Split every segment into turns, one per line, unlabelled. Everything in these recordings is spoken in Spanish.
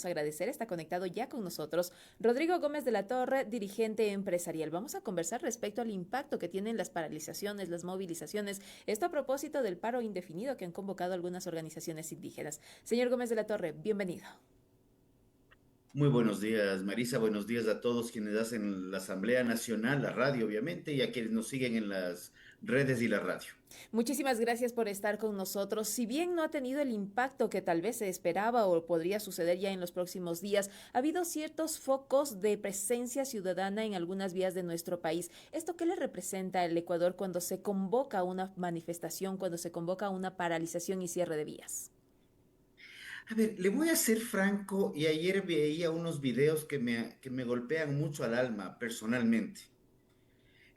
Agradecer, está conectado ya con nosotros Rodrigo Gómez de la Torre, dirigente empresarial. Vamos a conversar respecto al impacto que tienen las paralizaciones, las movilizaciones, esto a propósito del paro indefinido que han convocado algunas organizaciones indígenas. Señor Gómez de la Torre, bienvenido.
Muy buenos días, Marisa. Buenos días a todos quienes hacen la Asamblea Nacional, la radio, obviamente, y a quienes nos siguen en las redes y la radio.
Muchísimas gracias por estar con nosotros. Si bien no ha tenido el impacto que tal vez se esperaba o podría suceder ya en los próximos días, ha habido ciertos focos de presencia ciudadana en algunas vías de nuestro país. ¿Esto qué le representa al Ecuador cuando se convoca una manifestación, cuando se convoca una paralización y cierre de vías?
A ver, le voy a ser franco, y ayer veía unos videos que me golpean mucho al alma personalmente.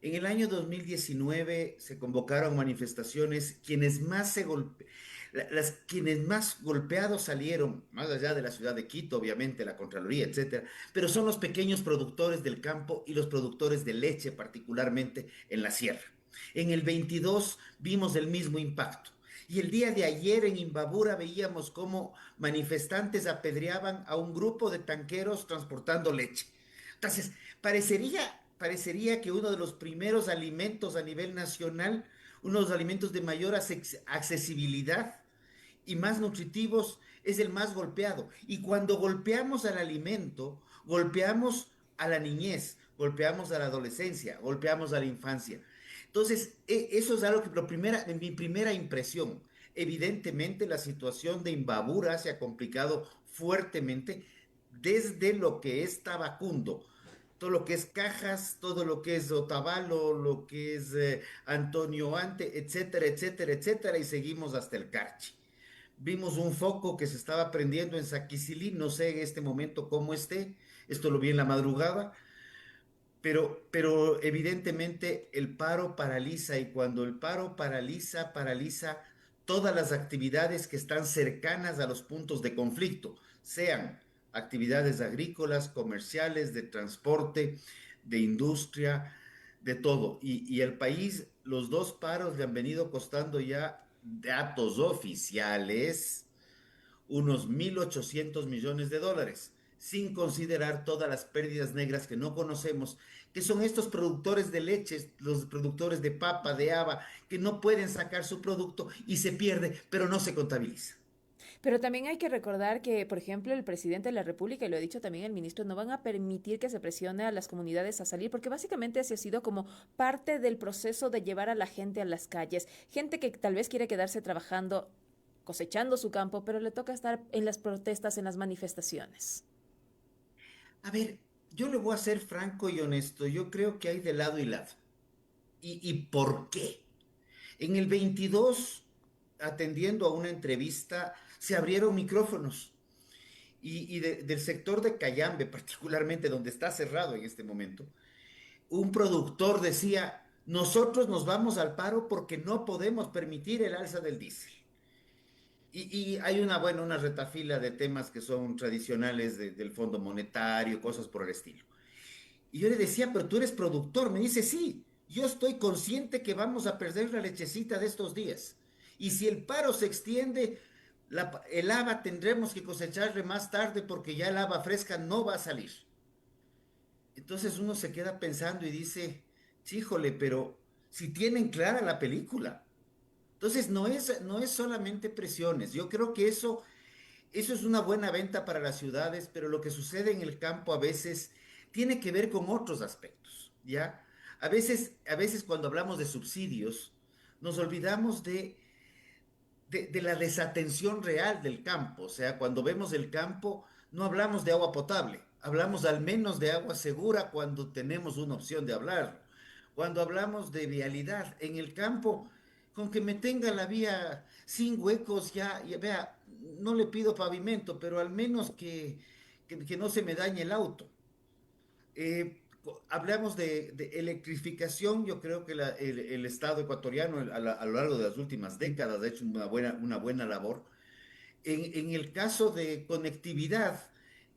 En el año 2019 se convocaron manifestaciones, quienes más golpeados salieron, más allá de la ciudad de Quito, obviamente, la Contraloría, etcétera, pero son los pequeños productores del campo y los productores de leche, particularmente en la sierra. En el 22 vimos el mismo impacto. Y el día de ayer en Imbabura veíamos cómo manifestantes apedreaban a un grupo de tanqueros transportando leche. Entonces, parecería que uno de los primeros alimentos a nivel nacional, uno de los alimentos de mayor accesibilidad y más nutritivos, es el más golpeado. Y cuando golpeamos al alimento, golpeamos a la niñez, golpeamos a la adolescencia, golpeamos a la infancia. Entonces, eso es algo que en mi primera impresión. Evidentemente, la situación de Imbabura se ha complicado fuertemente desde lo que es Tabacundo, todo lo que es Cajas, todo lo que es Otavalo, lo que es Antonio Ante, etcétera, etcétera, etcétera, y seguimos hasta el Carchi. Vimos un foco que se estaba prendiendo en Saquicilí, no sé en este momento cómo esté, esto lo vi en la madrugada, pero evidentemente el paro paraliza, y cuando el paro paraliza, paraliza todas las actividades que están cercanas a los puntos de conflicto, sean actividades agrícolas, comerciales, de transporte, de industria, de todo. Y el país, los dos paros le han venido costando ya datos oficiales unos 1.800 millones de dólares, sin considerar todas las pérdidas negras que no conocemos, que son estos productores de leches, los productores de papa, de haba, que no pueden sacar su producto y se pierde, pero no se contabiliza.
Pero también hay que recordar que, por ejemplo, el presidente de la República, y lo ha dicho también el ministro, no van a permitir que se presione a las comunidades a salir, porque básicamente ese ha sido como parte del proceso de llevar a la gente a las calles. Gente que tal vez quiere quedarse trabajando, cosechando su campo, pero le toca estar en las protestas, en las manifestaciones.
A ver, yo le voy a ser franco y honesto, yo creo que hay de lado y lado. ¿Y por qué? En el 22, atendiendo a una entrevista, se abrieron micrófonos. Del sector de Cayambe, particularmente donde está cerrado en este momento, un productor decía, nosotros nos vamos al paro porque no podemos permitir el alza del diésel. Y hay una retafila de temas que son tradicionales del Fondo Monetario, cosas por el estilo. Y yo le decía, pero tú eres productor. Me dice, sí, yo estoy consciente que vamos a perder la lechecita de estos días. Y si el paro se extiende, el haba tendremos que cosecharle más tarde porque ya el haba fresca no va a salir. Entonces uno se queda pensando y dice, híjole, pero si tienen clara la película. Entonces no es solamente presiones. Yo creo que eso es una buena venta para las ciudades, pero lo que sucede en el campo a veces tiene que ver con otros aspectos, ¿ya? A veces cuando hablamos de subsidios, nos olvidamos de la desatención real del campo. O sea, cuando vemos el campo, no hablamos de agua potable, hablamos al menos de agua segura cuando tenemos una opción de hablar. Cuando hablamos de vialidad en el campo, con que me tenga la vía sin huecos, ya vea, no le pido pavimento, pero al menos que no se me dañe el auto. Hablamos de electrificación. Yo creo que el Estado ecuatoriano a lo largo de las últimas décadas ha hecho una buena labor. En el caso de conectividad,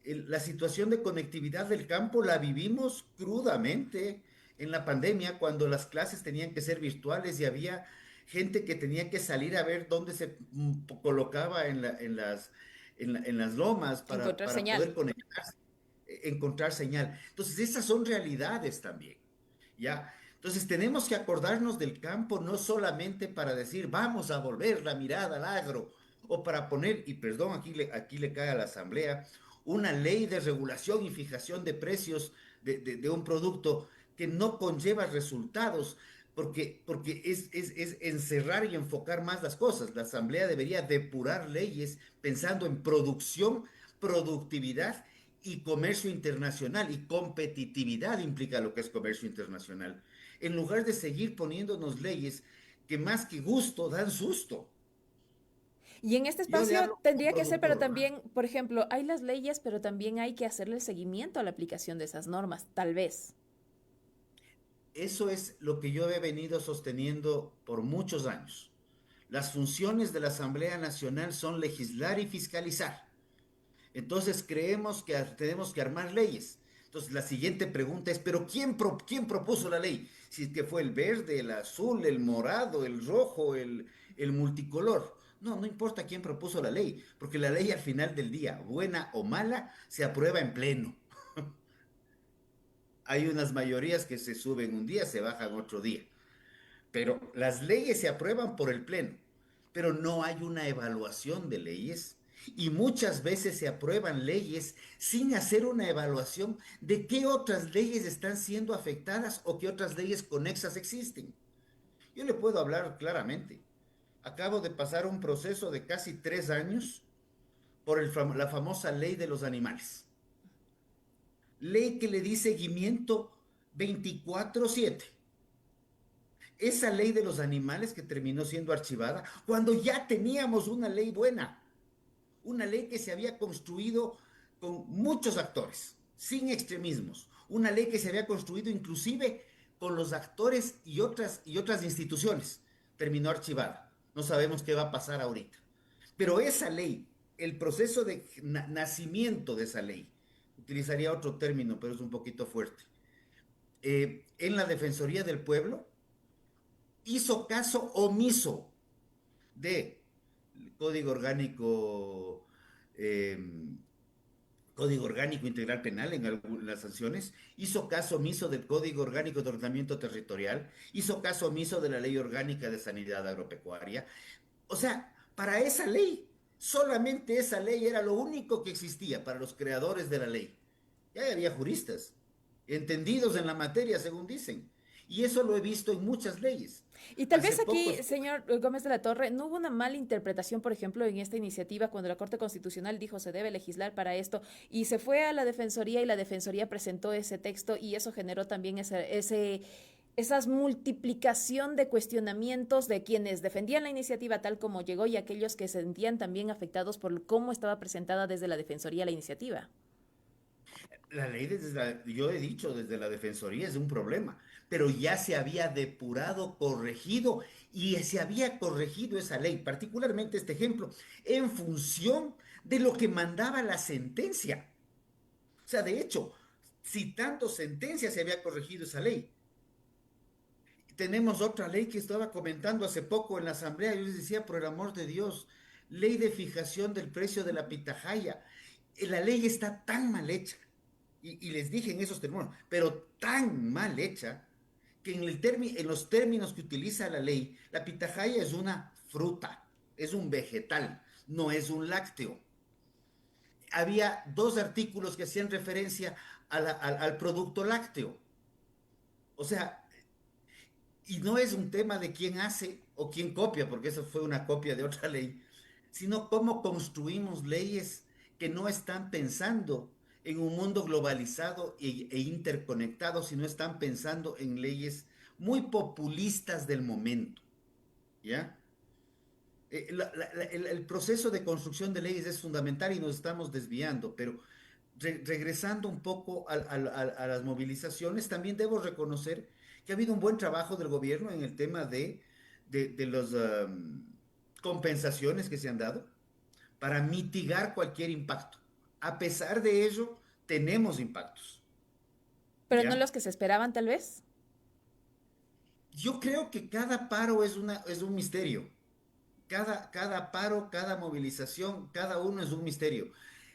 la situación de conectividad del campo la vivimos crudamente en la pandemia, cuando las clases tenían que ser virtuales y había gente que tenía que salir a ver dónde se colocaba en las lomas
Encontrar
para
señal.
poder conectarse, encontrar señal. Entonces, esas son realidades también, ¿ya? Entonces, tenemos que acordarnos del campo no solamente para decir, vamos a volver la mirada al agro, o para poner, y perdón, aquí le cae a la Asamblea, una ley de regulación y fijación de precios de un producto que no conlleva resultados, porque es encerrar y enfocar más las cosas. La Asamblea debería depurar leyes pensando en producción, productividad y comercio internacional. Y competitividad implica lo que es comercio internacional. En lugar de seguir poniéndonos leyes que más que gusto dan susto.
Y en este
Yo le
espacio
hablo como
tendría que ser, pero
productor, ¿no?
también, por ejemplo, hay las leyes, pero también hay que hacerle el seguimiento a la aplicación de esas normas, tal vez.
Eso es lo que yo he venido sosteniendo por muchos años. Las funciones de la Asamblea Nacional son legislar y fiscalizar. Entonces creemos que tenemos que armar leyes. Entonces la siguiente pregunta es, ¿pero quién propuso la ley? Si es que fue el verde, el azul, el morado, el rojo, el multicolor. No, no importa quién propuso la ley, porque la ley al final del día, buena o mala, se aprueba en pleno. Hay unas mayorías que se suben un día, se bajan otro día. Pero las leyes se aprueban por el Pleno, pero no hay una evaluación de leyes y muchas veces se aprueban leyes sin hacer una evaluación de qué otras leyes están siendo afectadas o qué otras leyes conexas existen. Yo le puedo hablar claramente. Acabo de pasar un proceso de casi 3 años por la famosa ley de los animales. Ley que le di seguimiento 24/7. Esa ley de los animales que terminó siendo archivada cuando ya teníamos una ley buena, una ley que se había construido con muchos actores, sin extremismos, una ley que se había construido inclusive con los actores y otras instituciones, terminó archivada. No sabemos qué va a pasar ahorita. Pero esa ley, el proceso de nacimiento de esa ley, utilizaría otro término, pero es un poquito fuerte, en la Defensoría del Pueblo, hizo caso omiso de Código Orgánico, eh, Código Orgánico Integral Penal en algunas sanciones, hizo caso omiso del Código Orgánico de Ordenamiento Territorial, hizo caso omiso de la Ley Orgánica de Sanidad Agropecuaria. O sea, para esa ley, solamente esa ley era lo único que existía para los creadores de la ley. Ya había juristas, entendidos en la materia, según dicen. Y eso lo he visto en muchas leyes.
Y tal
Hace
vez aquí,
poco
señor Gómez de la Torre, no hubo una mala interpretación, por ejemplo, en esta iniciativa cuando la Corte Constitucional dijo se debe legislar para esto y se fue a la Defensoría y la Defensoría presentó ese texto y eso generó también esas multiplicación de cuestionamientos de quienes defendían la iniciativa tal como llegó y aquellos que se sentían también afectados por cómo estaba presentada desde la Defensoría la iniciativa.
la ley, yo he dicho, desde la Defensoría es un problema, pero ya se había depurado, corregido y se había corregido esa ley, particularmente este ejemplo, en función de lo que mandaba la sentencia. O sea, de hecho, citando sentencias se había corregido esa ley. Tenemos otra ley que estaba comentando hace poco en la Asamblea, yo les decía, por el amor de Dios, ley de fijación del precio de la pitahaya. La ley está tan mal hecha y les dije en esos términos, pero tan mal hecha que en los términos que utiliza la ley, la pitahaya es una fruta, es un vegetal, no es un lácteo. Había dos artículos que hacían referencia al producto lácteo. O sea, y no es un tema de quién hace o quién copia, porque eso fue una copia de otra ley, sino cómo construimos leyes que no están pensando en un mundo globalizado e interconectado, sino están pensando en leyes muy populistas del momento, ¿ya? El proceso de construcción de leyes es fundamental y nos estamos desviando, pero regresando un poco a las movilizaciones, también debo reconocer que ha habido un buen trabajo del gobierno en el tema de las compensaciones que se han dado para mitigar cualquier impacto. A pesar de ello, tenemos impactos,
Pero no
¿ya?
los que se esperaban tal vez.
Yo creo que cada paro es un misterio. cada paro, cada movilización, cada uno es un misterio.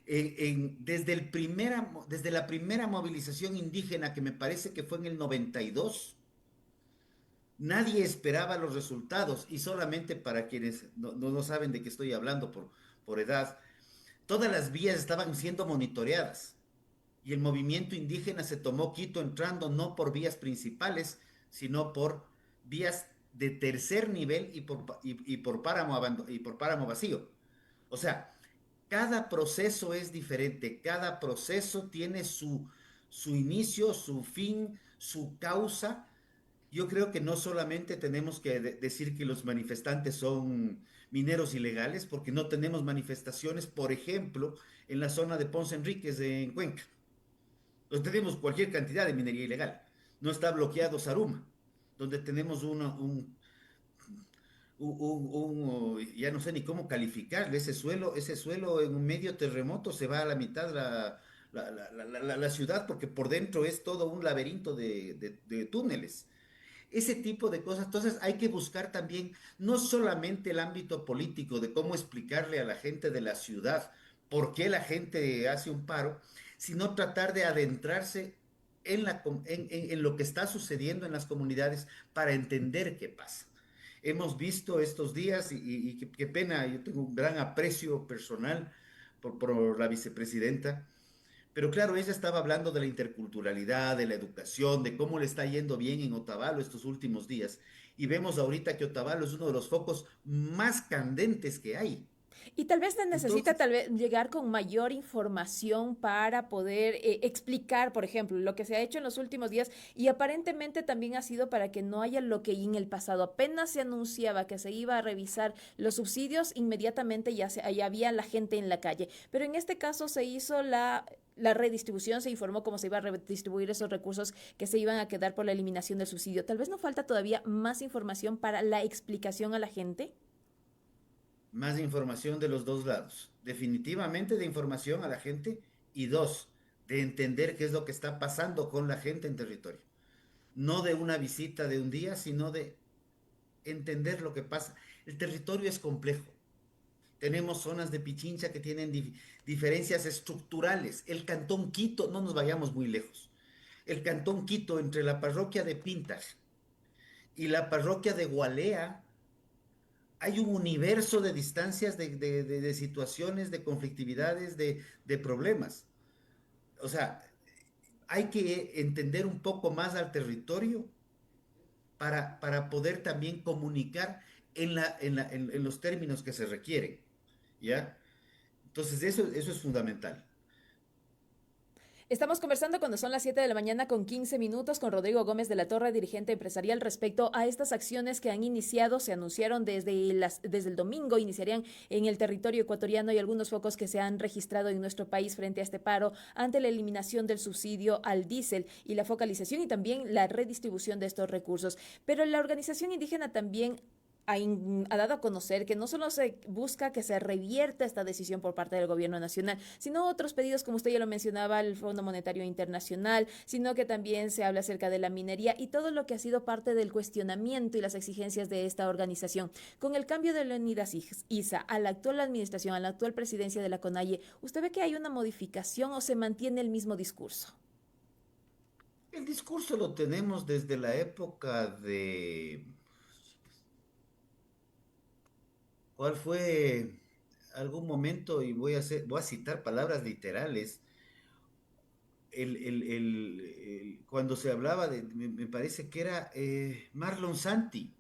Desde la primera movilización indígena, que me parece que fue en el 92, nadie esperaba los resultados, y solamente para quienes no saben de qué estoy hablando por edad, todas las vías estaban siendo monitoreadas y el movimiento indígena se tomó Quito entrando no por vías principales, sino por vías de tercer nivel y por páramo vacío. O sea, cada proceso es diferente, cada proceso tiene su inicio, su fin, su causa. Yo creo que no solamente tenemos que decir que los manifestantes son mineros ilegales, porque no tenemos manifestaciones, por ejemplo, en la zona de Ponce Enríquez, en Cuenca. Pues tenemos cualquier cantidad de minería ilegal. No está bloqueado Saruma, donde tenemos ya no sé ni cómo calificarle, ese suelo en un medio terremoto se va a la mitad la ciudad, porque por dentro es todo un laberinto de túneles. Ese tipo de cosas. Entonces hay que buscar también no solamente el ámbito político de cómo explicarle a la gente de la ciudad por qué la gente hace un paro, sino tratar de adentrarse en lo que está sucediendo en las comunidades para entender qué pasa. Hemos visto estos días, y qué pena, yo tengo un gran aprecio personal por la vicepresidenta, pero claro, ella estaba hablando de la interculturalidad, de la educación, de cómo le está yendo bien en Otavalo estos últimos días. Y vemos ahorita que Otavalo es uno de los focos más candentes que hay.
Y tal vez se necesita
Entonces,
tal vez llegar con mayor información para poder explicar, por ejemplo, lo que se ha hecho en los últimos días y aparentemente también ha sido para que no haya lo que en el pasado apenas se anunciaba que se iba a revisar los subsidios, inmediatamente ya había la gente en la calle. Pero en este caso se hizo la redistribución, se informó cómo se iba a redistribuir esos recursos que se iban a quedar por la eliminación del subsidio. Tal vez no falta todavía más información para la explicación a la gente.
más información de los dos lados. Definitivamente de información a la gente, y dos, de entender qué es lo que está pasando con la gente en territorio. No de una visita de un día, sino de entender lo que pasa. El territorio es complejo. Tenemos zonas de Pichincha que tienen diferencias estructurales. El Cantón Quito, no nos vayamos muy lejos. El Cantón Quito, entre la parroquia de Pintas y la parroquia de Gualea, hay un universo de distancias, de situaciones, de conflictividades, de problemas. O sea, hay que entender un poco más al territorio para poder también comunicar en los términos que se requieren. ¿Ya? Entonces, eso es fundamental.
Estamos conversando cuando son las 7 de la mañana con 15 minutos con Rodrigo Gómez de la Torre, dirigente empresarial, respecto a estas acciones que han iniciado, se anunciaron desde el domingo, iniciarían en el territorio ecuatoriano y algunos focos que se han registrado en nuestro país frente a este paro ante la eliminación del subsidio al diésel y la focalización y también la redistribución de estos recursos. Pero la organización indígena también ha dado a conocer que no solo se busca que se revierta esta decisión por parte del gobierno nacional, sino otros pedidos, como usted ya lo mencionaba, al Fondo Monetario Internacional, sino que también se habla acerca de la minería y todo lo que ha sido parte del cuestionamiento y las exigencias de esta organización. Con el cambio de Leonidas Issa a la actual administración, a la actual presidencia de la CONAIE, ¿usted ve que hay una modificación o se mantiene el mismo discurso?
El discurso lo tenemos desde la época de... ¿Cuál fue algún momento? Y voy a citar palabras literales. Cuando se hablaba me parece que era Marlon Santi.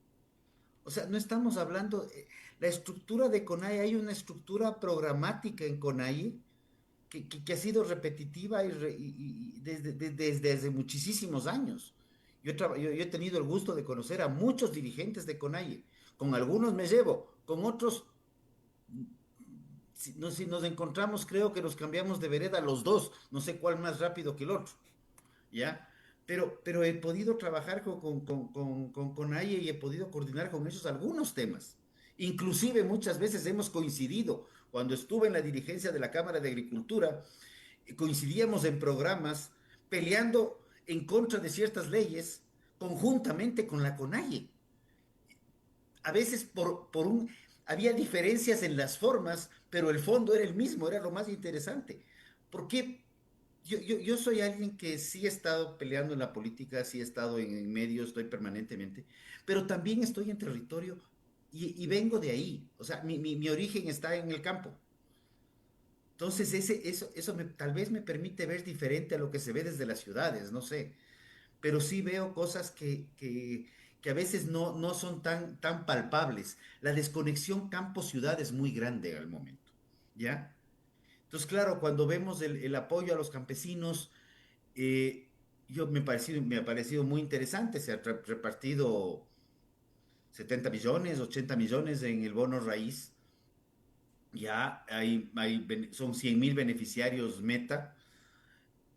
O sea, no estamos hablando, la estructura de CONAIE, hay una estructura programática en CONAIE que ha sido repetitiva desde hace muchísimos años. Yo he tenido el gusto de conocer a muchos dirigentes de CONAIE. Con algunos me llevo, con otros, si nos encontramos, creo que nos cambiamos de vereda los dos, no sé cuál más rápido que el otro. ¿Ya? Pero he podido trabajar con CONAIE y he podido coordinar con ellos algunos temas. Inclusive muchas veces hemos coincidido. Cuando estuve en la dirigencia de la Cámara de Agricultura, coincidíamos en programas peleando en contra de ciertas leyes conjuntamente con la CONAIE. A veces Había diferencias en las formas, pero el fondo era el mismo, era lo más interesante. Porque yo soy alguien que sí he estado peleando en la política, sí he estado en medios, estoy permanentemente, pero también estoy en territorio y vengo de ahí. O sea, mi origen está en el campo. Entonces, eso tal vez me permite ver diferente a lo que se ve desde las ciudades, no sé, pero sí veo cosas que a veces no son tan palpables. La desconexión campo-ciudad es muy grande al momento, ¿ya? Entonces, claro, cuando vemos el apoyo a los campesinos, eh, me ha parecido muy interesante. Se ha repartido 70 millones, 80 millones en el bono raíz. Ya son 100.000 beneficiarios meta.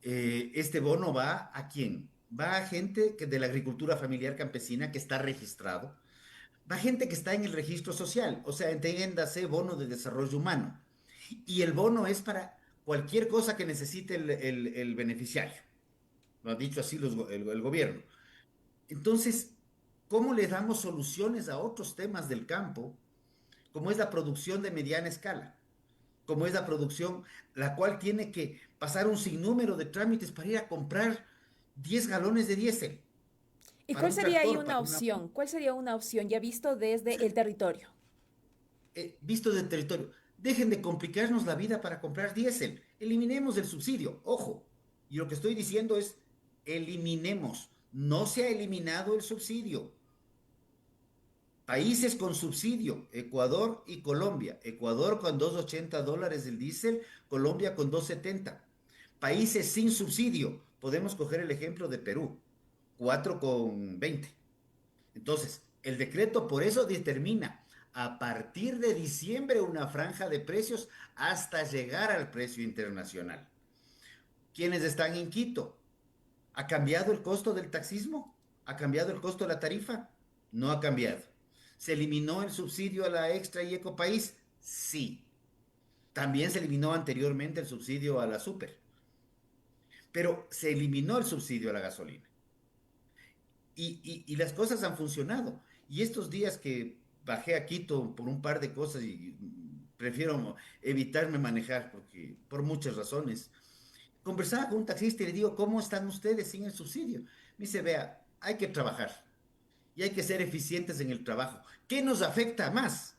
Este bono va a quién? Va a gente de la agricultura familiar campesina que está registrado. Va a gente que está en el registro social. O sea, entiéndase bono de desarrollo humano. Y el bono es para cualquier cosa que necesite el beneficiario. Lo ha dicho así el gobierno. Entonces, ¿cómo le damos soluciones a otros temas del campo, como es la producción de mediana escala? Como es la producción, la cual tiene que pasar un sinnúmero de trámites para ir a comprar 10 galones de diésel
¿Y
para
cuál
un
sería ahí
tractor,
una
para una...
opción? ¿Cuál sería una opción ya visto desde el territorio?
Visto del territorio. Dejen de complicarnos la vida para comprar diésel. Eliminemos el subsidio. Ojo. Y lo que estoy diciendo es, eliminemos. No se ha eliminado el subsidio. Países con subsidio, Ecuador y Colombia. Ecuador con $2.80 el diésel, Colombia con 2.70. Países sin subsidio, podemos coger el ejemplo de Perú, 4,20. Entonces, el decreto por eso determina a partir de diciembre una franja de precios hasta llegar al precio internacional. ¿Quiénes están en Quito? ¿Ha cambiado el costo del taxismo? ¿Ha cambiado el costo de la tarifa? No ha cambiado. ¿Se eliminó el subsidio a la Extra y Ecopaís? Sí. También se eliminó anteriormente el subsidio a la Super, pero se eliminó el subsidio a la gasolina. Y las cosas han funcionado. Y estos días que bajé a Quito por un par de cosas y prefiero evitarme manejar porque, por muchas razones, conversaba con un taxista y le digo, ¿cómo están ustedes sin el subsidio? Me dice, vea, hay que trabajar y hay que ser eficientes en el trabajo. ¿Qué nos afecta más?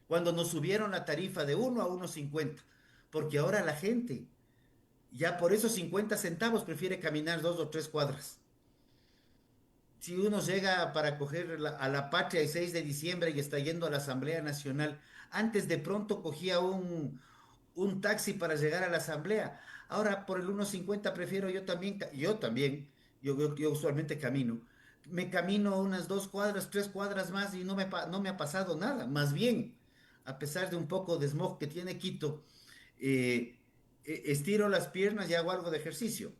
Cuando nos subieron la tarifa de 1 a 1.50, porque ahora la gente ya por esos 50 centavos prefiere caminar 2 o 3 cuadras. Si uno llega para coger a la patria el 6 de diciembre y está yendo a la Asamblea Nacional, antes de pronto cogía un taxi para llegar a la Asamblea. Ahora por el 1.50 prefiero yo usualmente camino. Me camino unas 2 cuadras, 3 cuadras más y no me ha pasado nada. Más bien, a pesar de un poco de smog que tiene Quito, eh, estiro las piernas y hago algo de ejercicio.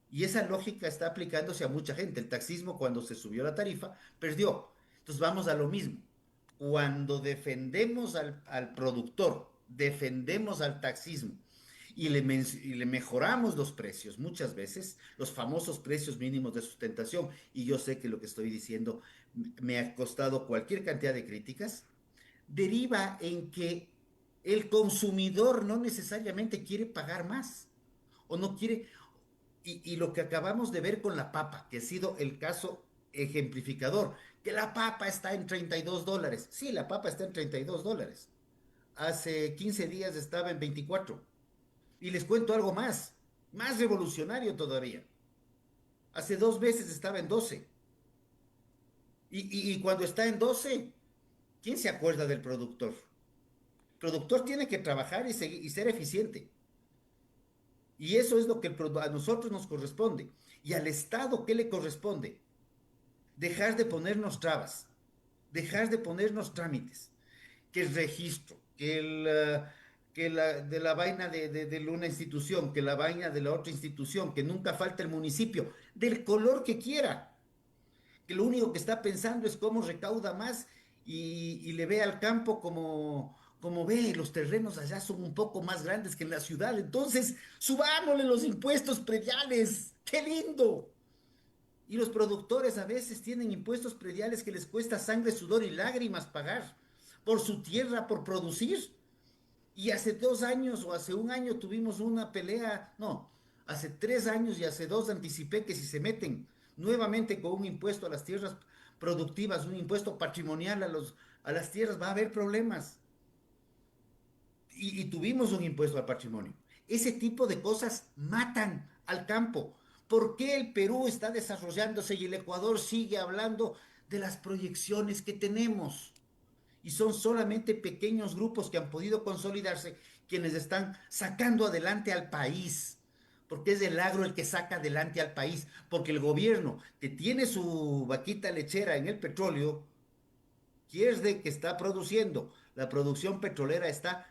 Y esa lógica está aplicándose a mucha gente. El taxismo, cuando se subió la tarifa, perdió. Entonces vamos a lo mismo. Cuando defendemos al productor, defendemos al taxismo y le mejoramos los precios, muchas veces, los famosos precios mínimos de sustentación, y yo sé que lo que estoy diciendo me ha costado cualquier cantidad de críticas, deriva en que el consumidor no necesariamente quiere pagar más o no quiere, y lo que acabamos de ver con la papa, que ha sido el caso ejemplificador, que la papa está en $32. Sí, la papa está en $32. Hace 15 días estaba en 24. Y les cuento algo más revolucionario todavía. Hace 2 meses estaba en 12. Y cuando está en 12, ¿quién se acuerda del productor? El productor tiene que trabajar y ser eficiente. Y eso es lo que a nosotros nos corresponde. ¿Y al Estado qué le corresponde? Dejar de ponernos trabas, dejar de ponernos trámites, que el registro, de la vaina de una institución, que la vaina de la otra institución, que nunca falta el municipio, del color que quiera, que lo único que está pensando es cómo recauda más y le ve al campo como ve, los terrenos allá son un poco más grandes que en la ciudad, entonces subámosle los impuestos prediales, qué lindo. Y los productores a veces tienen impuestos prediales que les cuesta sangre, sudor y lágrimas pagar, por su tierra, por producir. Y hace 2 años o hace un año tuvimos una pelea, no, hace 3 años y hace dos anticipé que si se meten nuevamente con un impuesto a las tierras productivas, un impuesto patrimonial a las tierras, va a haber problemas. Y tuvimos un impuesto al patrimonio. Ese tipo de cosas matan al campo. ¿Por qué el Perú está desarrollándose y el Ecuador sigue hablando de las proyecciones que tenemos? Y son solamente pequeños grupos que han podido consolidarse quienes están sacando adelante al país. Porque es el agro el que saca adelante al país. Porque el gobierno que tiene su vaquita lechera en el petróleo, que es de que está produciendo, la producción petrolera está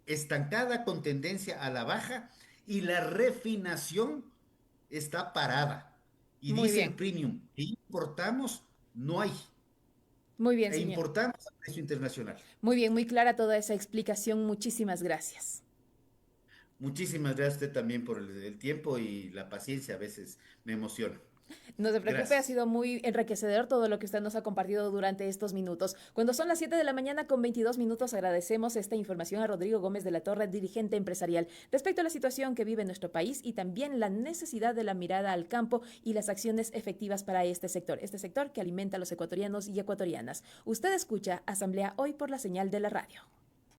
estancada con tendencia a la baja y la refinación está parada. Y
Muy
dice
bien,
el premium, que importamos, no hay.
muy bien,
E
señor.
importamos a precio internacional.
Muy bien, muy clara toda esa explicación. Muchísimas gracias.
Muchísimas gracias a usted también por el tiempo y la paciencia. A veces me emociona.
No se preocupe, ha
Gracias.
sido muy enriquecedor todo lo que usted nos ha compartido durante estos minutos. Cuando son las 7 de la mañana con 22 minutos, agradecemos esta información a Rodrigo Gómez de la Torre, dirigente empresarial, respecto a la situación que vive nuestro país y también la necesidad de la mirada al campo y las acciones efectivas para este sector que alimenta a los ecuatorianos y ecuatorianas. Usted escucha Asamblea Hoy por la señal de la radio.